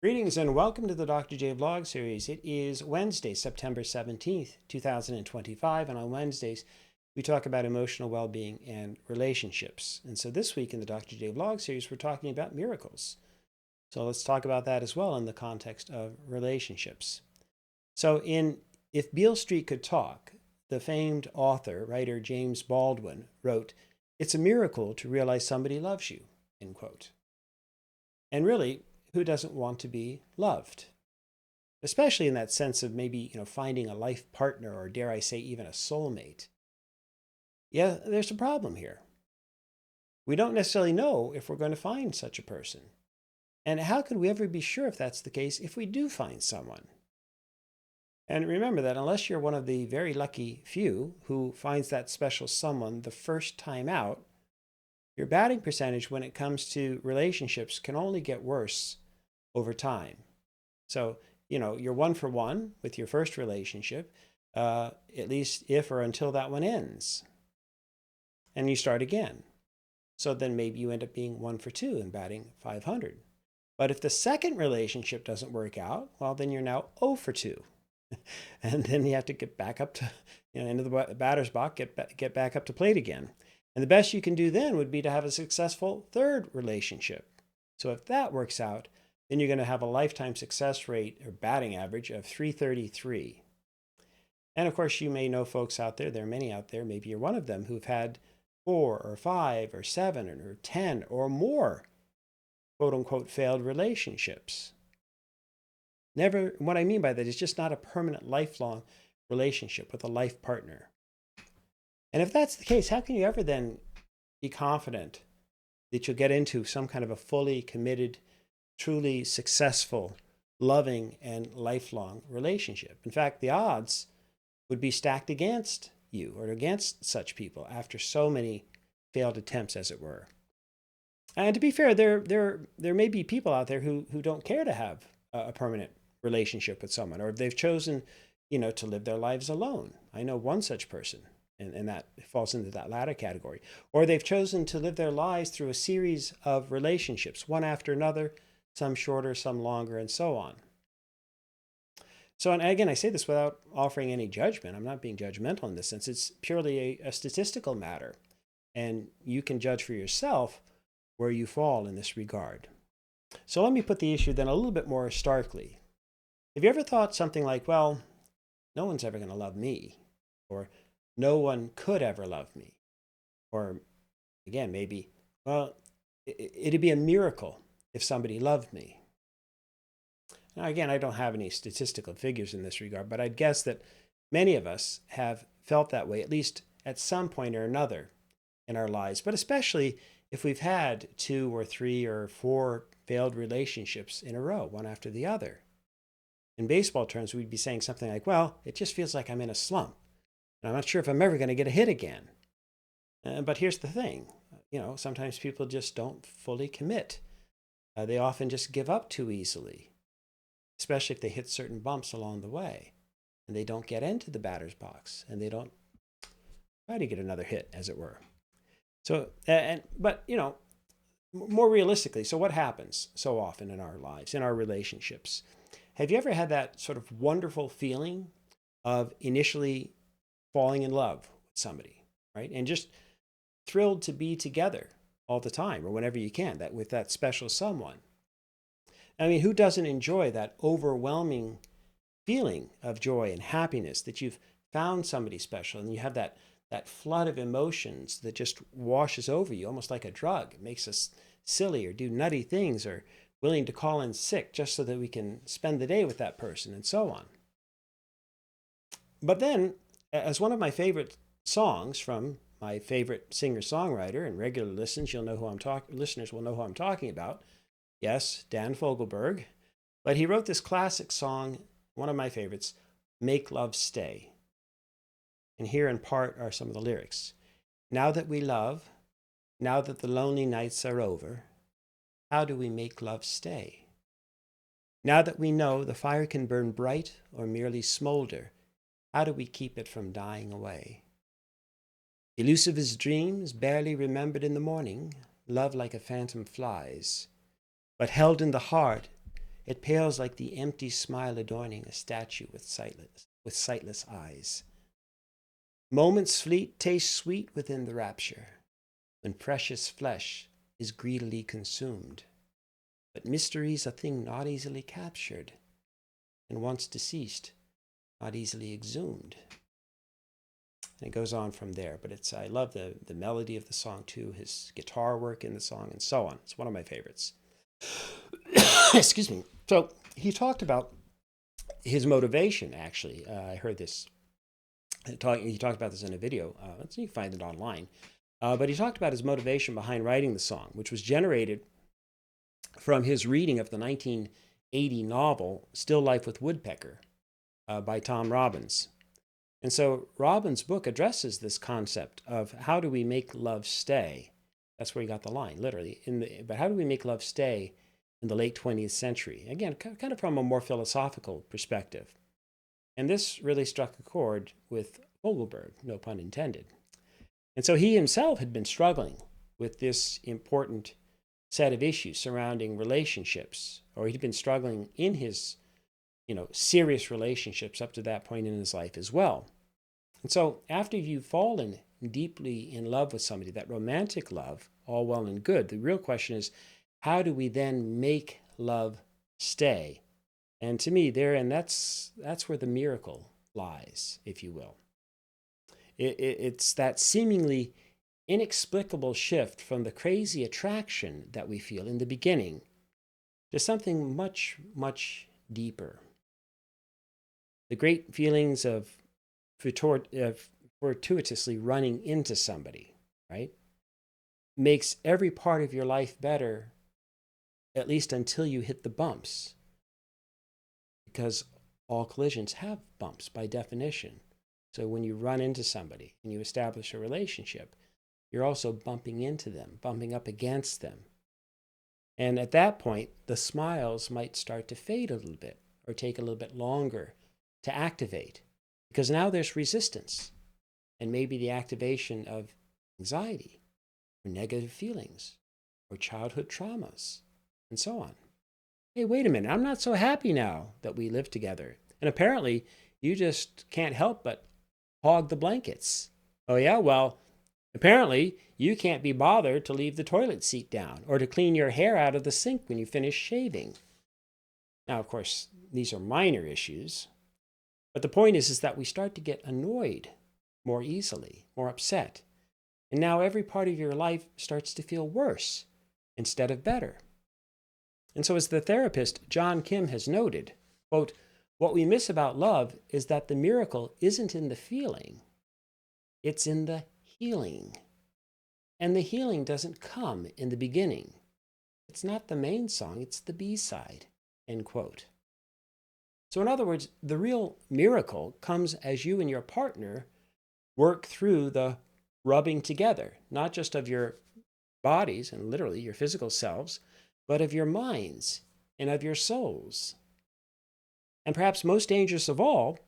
Greetings and welcome to the Dr. J Vlog series. It is Wednesday, September 17th, 2025, and on Wednesdays we talk about emotional well-being and relationships. And so this week in the Dr. J Vlog series we're talking about miracles. So let's talk about that as well in the context of relationships. So in If Beale Street Could Talk, the famed author, writer James Baldwin wrote, "It's a miracle to realize somebody loves you," end quote. And really, who doesn't want to be loved? Especially in that sense of maybe, finding a life partner, or dare I say even a soulmate. Yeah, there's a problem here. We don't necessarily know if we're going to find such a person. And how could we ever be sure if that's the case if we do find someone? And remember that unless you're one of the very lucky few who finds that special someone the first time out, your batting percentage when it comes to relationships can only get worse over time. So, you're one for one with your first relationship, at least if or until that one ends. And you start again. So then maybe you end up being 1 for 2 and batting 500. But if the second relationship doesn't work out, well, then you're now 0 for 2. And then you have to get back up to, into the batter's box, get back up to plate again. And the best you can do then would be to have a successful third relationship. So if that works out, then you're going to have a lifetime success rate or batting average of 333. And of course, you may know folks out there, there are many out there, maybe you're one of them, who've had 4 or 5 or 7 or 10 or more quote unquote failed relationships. What I mean by that is just not a permanent lifelong relationship with a life partner. And if that's the case, how can you ever then be confident that you'll get into some kind of a fully committed, truly successful, loving, and lifelong relationship? In fact, the odds would be stacked against you or against such people after so many failed attempts, as it were. And to be fair, there may be people out there who don't care to have a permanent relationship with someone, or they've chosen, to live their lives alone. I know one such person, and that falls into that latter category. Or they've chosen to live their lives through a series of relationships, one after another, some shorter, some longer, and so on. So, and again, I say this without offering any judgment. I'm not being judgmental in this sense. It's purely a statistical matter. And you can judge for yourself where you fall in this regard. So let me put the issue then a little bit more starkly. Have you ever thought something like, well, no one's ever going to love me, or no one could ever love me, or again, maybe, well, it'd be a miracle if somebody loved me. Now, again, I don't have any statistical figures in this regard, but I'd guess that many of us have felt that way, at least at some point or another in our lives, but especially if we've had 2 or 3 or 4 failed relationships in a row, one after the other. In baseball terms, we'd be saying something like, well, it just feels like I'm in a slump, and I'm not sure if I'm ever going to get a hit again. But here's the thing, sometimes people just don't fully commit. They often just give up too easily, especially if they hit certain bumps along the way, and they don't get into the batter's box, and they don't try to get another hit, as it were. So, but more realistically, so what happens so often in our lives, in our relationships? Have you ever had that sort of wonderful feeling of initially falling in love with somebody, right? And just thrilled to be together all the time or whenever you can, that with that special someone? I mean, who doesn't enjoy that overwhelming feeling of joy and happiness that you've found somebody special, and you have that flood of emotions that just washes over you almost like a drug? It makes us silly or do nutty things or willing to call in sick just so that we can spend the day with that person, and so on. But then, as one of my favorite songs from my favorite singer-songwriter, and regular listeners will know who I'm talking about. Yes, Dan Fogelberg. But he wrote this classic song, one of my favorites, "Make Love Stay." And here in part are some of the lyrics. Now that we love, now that the lonely nights are over, how do we make love stay? Now that we know the fire can burn bright or merely smolder, how do we keep it from dying away? Elusive as dreams, barely remembered in the morning, love like a phantom flies. But held in the heart, It pales like the empty smile adorning a statue with sightless eyes. Moments fleet taste sweet within the rapture, when precious flesh is greedily consumed. But mystery's a thing not easily captured, and once deceased, not easily exhumed. And it goes on from there, but I love the melody of the song too, his guitar work in the song, and so on. It's one of my favorites. Excuse me. So he talked about his motivation, actually. I heard this. He talked about this in a video. You can find it online. But he talked about his motivation behind writing the song, which was generated from his reading of the 1980 novel Still Life with Woodpecker by Tom Robbins. And so Robbins' book addresses this concept of how do we make love stay? That's where he got the line, literally. But how do we make love stay in the late 20th century? Again, kind of from a more philosophical perspective. And this really struck a chord with Vogelberg, no pun intended. And so he himself had been struggling with this important set of issues surrounding relationships, or he'd been struggling in his, serious relationships up to that point in his life as well. And so after you've fallen deeply in love with somebody, that romantic love, all well and good, the real question is, how do we then make love stay? And to me, that's where the miracle lies, if you will. It's that seemingly inexplicable shift from the crazy attraction that we feel in the beginning to something much, much deeper. The great feelings of fortuitously running into somebody, right, makes every part of your life better, at least until you hit the bumps. Because all collisions have bumps by definition. So when you run into somebody and you establish a relationship, you're also bumping into them, bumping up against them. And at that point, the smiles might start to fade a little bit or take a little bit longer to activate, because now there's resistance and maybe the activation of anxiety or negative feelings or childhood traumas and so on. Hey, wait a minute, I'm not so happy now that we live together. And apparently you just can't help but hog the blankets. Oh yeah, well, apparently you can't be bothered to leave the toilet seat down or to clean your hair out of the sink when you finish shaving. Now, of course, these are minor issues, but the point is that we start to get annoyed more easily, more upset. And now every part of your life starts to feel worse instead of better. And so as the therapist John Kim has noted, quote, what we miss about love is that the miracle isn't in the feeling, it's in the healing. And the healing doesn't come in the beginning. It's not the main song, it's the B-side, end quote. So in other words, the real miracle comes as you and your partner work through the rubbing together, not just of your bodies and literally your physical selves, but of your minds and of your souls. And perhaps most dangerous of all,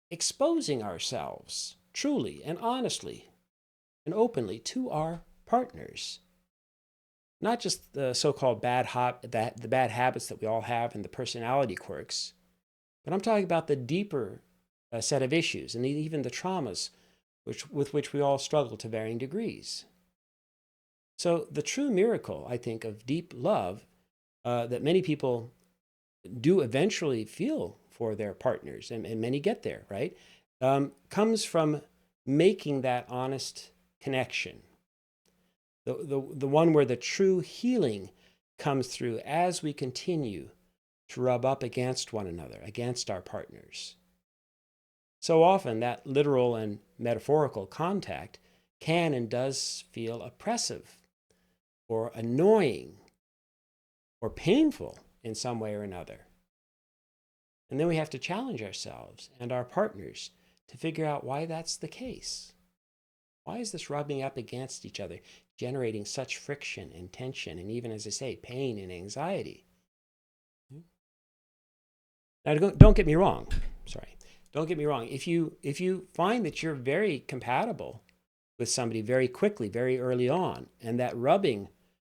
exposing ourselves truly and honestly and openly to our partners. Not just the so-called the bad habits that we all have and the personality quirks, but I'm talking about the deeper set of issues and even the traumas with which we all struggle to varying degrees. So the true miracle, I think, of deep love that many people do eventually feel for their partners, and many get there, right, comes from making that honest connection. The one where the true healing comes through as we continue to rub up against one another, against our partners. So often that literal and metaphorical contact can and does feel oppressive or annoying or painful in some way or another. And then we have to challenge ourselves and our partners to figure out why that's the case. Why is this rubbing up against each other generating such friction and tension and even, as I say, pain and anxiety? Now, don't get me wrong. Sorry. Don't get me wrong. If you find that you're very compatible with somebody very quickly, very early on, and that rubbing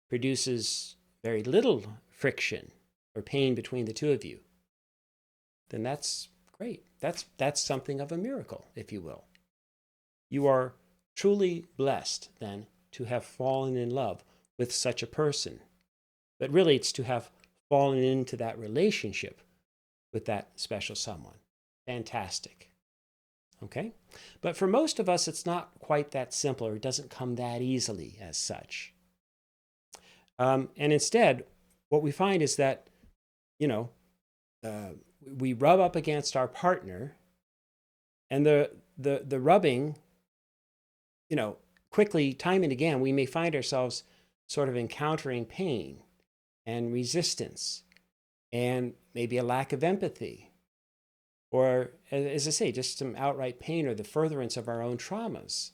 produces very little friction or pain between the two of you, then that's great. That's something of a miracle, if you will. You are truly blessed then to have fallen in love with such a person. But really, it's to have fallen into that relationship with that special someone. Fantastic. Okay? But for most of us, it's not quite that simple, or it doesn't come that easily as such. And instead, what we find is that, we rub up against our partner, and the rubbing, quickly, time and again, we may find ourselves sort of encountering pain and resistance and maybe a lack of empathy, or, as I say, just some outright pain or the furtherance of our own traumas.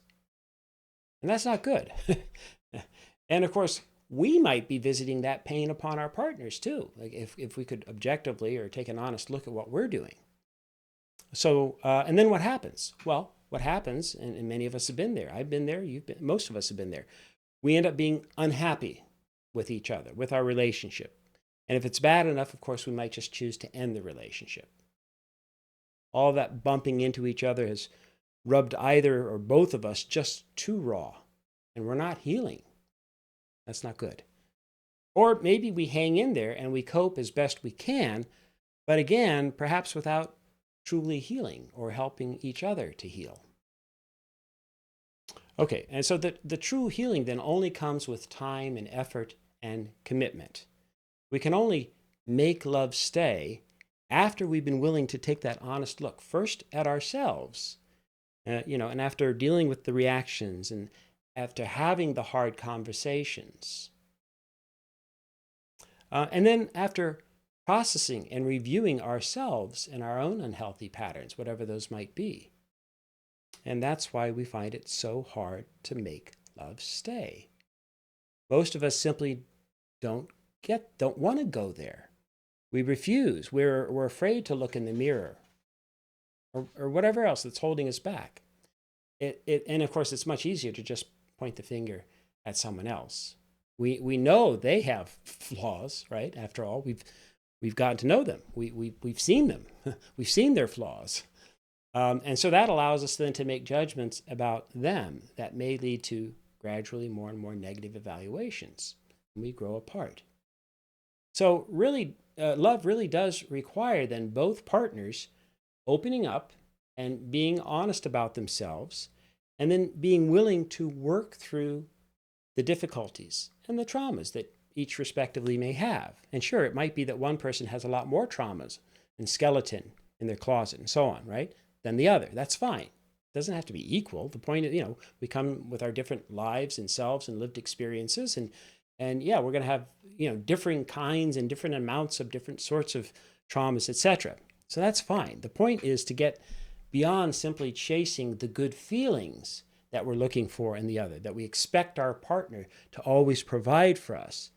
And that's not good. And of course, we might be visiting that pain upon our partners too, like if we could objectively or take an honest look at what we're doing. So, and then what happens? Well, what happens, and many of us have been there. I've been there. Most of us have been there. We end up being unhappy with each other, with our relationship. And if it's bad enough, of course, we might just choose to end the relationship. All that bumping into each other has rubbed either or both of us just too raw, and we're not healing. That's not good. Or maybe we hang in there and we cope as best we can, but again, perhaps without truly healing or helping each other to heal. Okay, and so the true healing then only comes with time and effort and commitment. We can only make love stay after we've been willing to take that honest look, first at ourselves, and after dealing with the reactions and after having the hard conversations. And then after processing and reviewing ourselves and our own unhealthy patterns, whatever those might be. And that's why we find it so hard to make love stay. Most of us simply don't want to go there. We refuse. We're afraid to look in the mirror or whatever else that's holding us back. And of course, it's much easier to just point the finger at someone else. We know they have flaws, right? After all, we've gotten to know them. We've seen them. We've seen their flaws. And so that allows us then to make judgments about them that may lead to gradually more and more negative evaluations. And we grow apart. So really, love really does require then both partners opening up and being honest about themselves, and then being willing to work through the difficulties and the traumas that each respectively may have. And sure, it might be that one person has a lot more traumas and skeleton in their closet and so on, right, than the other. That's fine. It doesn't have to be equal. The point is, we come with our different lives and selves and lived experiences, and yeah, we're going to have, differing kinds and different amounts of different sorts of traumas, etc. So that's fine. The point is to get beyond simply chasing the good feelings that we're looking for in the other, that we expect our partner to always provide for us,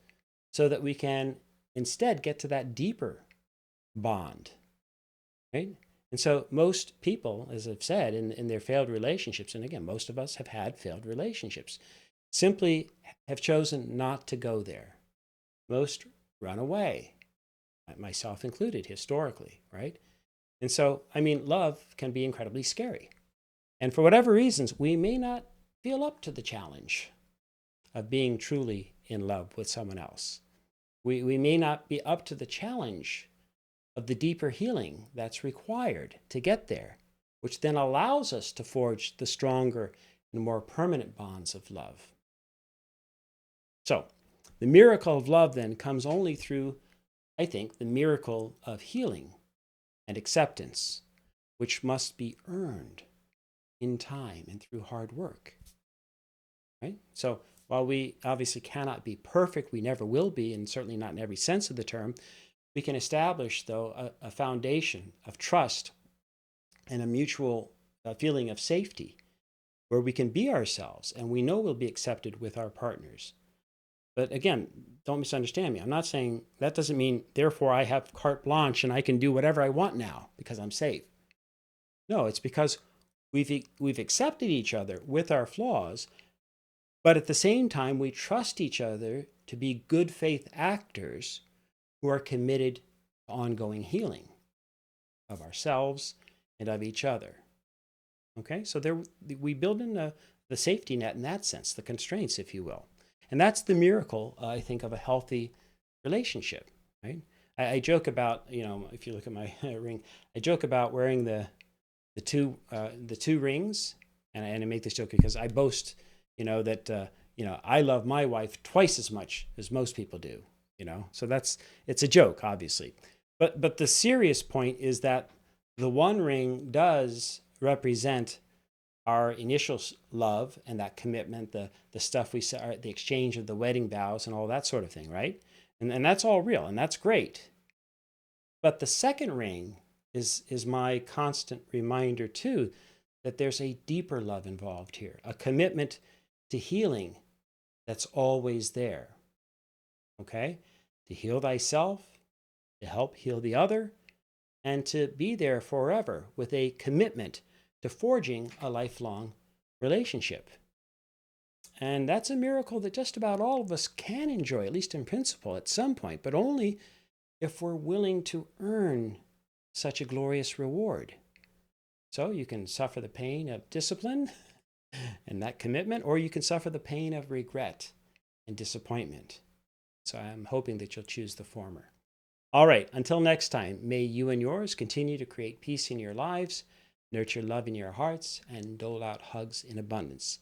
so that we can instead get to that deeper bond, right? And so most people, as I've said, in their failed relationships, and again, most of us have had failed relationships, simply have chosen not to go there. Most run away, myself included, historically, right? And so, love can be incredibly scary. And for whatever reasons, we may not feel up to the challenge of being truly in love with someone else. We may not be up to the challenge of the deeper healing that's required to get there, which then allows us to forge the stronger and more permanent bonds of love. So, the miracle of love then comes only through, I think, the miracle of healing and acceptance, which must be earned in time and through hard work, right? So while we obviously cannot be perfect, we never will be, and certainly not in every sense of the term, we can establish, though, a foundation of trust and a mutual feeling of safety where we can be ourselves and we know we'll be accepted with our partners. But again, don't misunderstand me. I'm not saying that doesn't mean, therefore, I have carte blanche and I can do whatever I want now because I'm safe. No, it's because we've accepted each other with our flaws, but at the same time, we trust each other to be good faith actors who are committed to ongoing healing of ourselves and of each other. Okay, so there we build in the safety net in that sense, the constraints, if you will. And that's the miracle, I think, of a healthy relationship, right? I joke about, if you look at my ring, I joke about wearing the two rings, and I make this joke because I boast, that I love my wife twice as much as most people do, So it's a joke, obviously, but the serious point is that the one ring does represent our initial love and that commitment, the stuff we saw, the exchange of the wedding vows and all that sort of thing, right? And that's all real, and that's great. But the second ring is my constant reminder too that there's a deeper love involved here, a commitment to healing that's always there. Okay? To heal thyself, to help heal the other, and to be there forever with a commitment to forging a lifelong relationship. And that's a miracle that just about all of us can enjoy, at least in principle, at some point, but only if we're willing to earn such a glorious reward. So you can suffer the pain of discipline and that commitment, or you can suffer the pain of regret and disappointment. So I'm hoping that you'll choose the former. All right, until next time, may you and yours continue to create peace in your lives, nurture love in your hearts, and dole out hugs in abundance.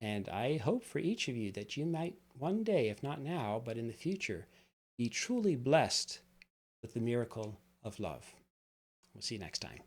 And I hope for each of you that you might one day, if not now, but in the future, be truly blessed with the miracle of love. We'll see you next time.